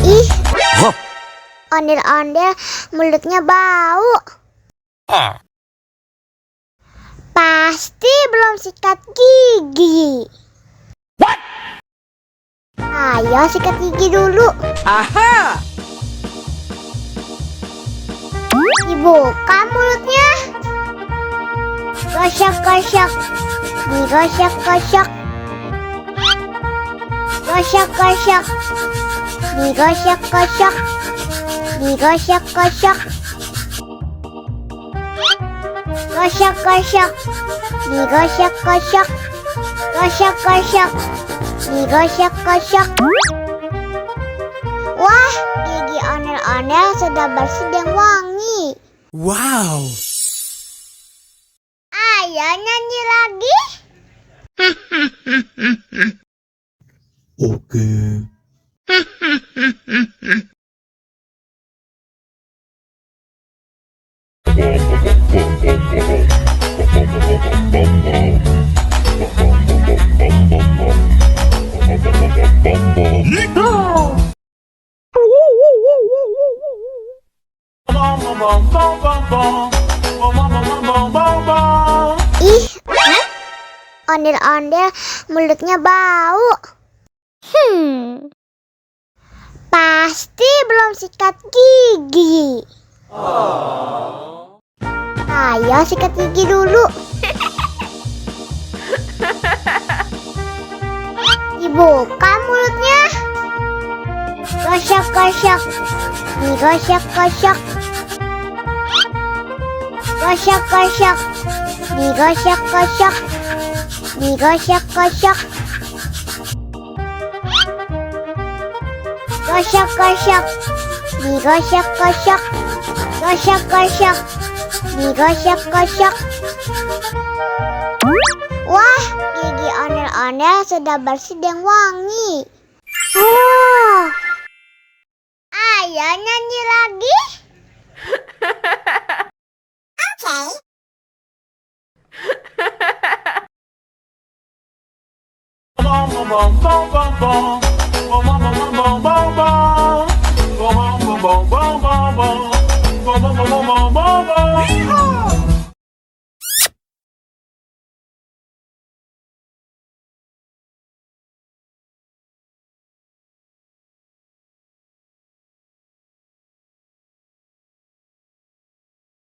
Ih, ondel-ondel mulutnya bau. Pasti belum sikat gigi. What? Ayo sikat gigi dulu. Aha! Dibuka mulutnya. Gosok-gosok. Digosok-gosok. Gosok-gosok. Digosok-gosok. Digosok-gosok. Gosok-gosok. Digosok-gosok. Gosok-gosok. Digosok-gosok. Wah, gigi ondel-ondel sudah bersih dan wangi. Wow! Ayo nyanyi lagi. Oke. Ih, ondel-ondel mulutnya bau. Pasti belum sikat gigi. Ayo sikat gigi dulu. Dibuka mulutnya. Gosok-gosok. Digosok-gosok. Gosok-gosok. Digosok-gosok. Digosok-gosok. Gosok-gosok. Digosok-gosok. Gosok-gosok. Digosok-gosok. Wah, gigi ondel-ondel sudah bersih dan wangi. Oh, ayo nyanyi lagi. Oke.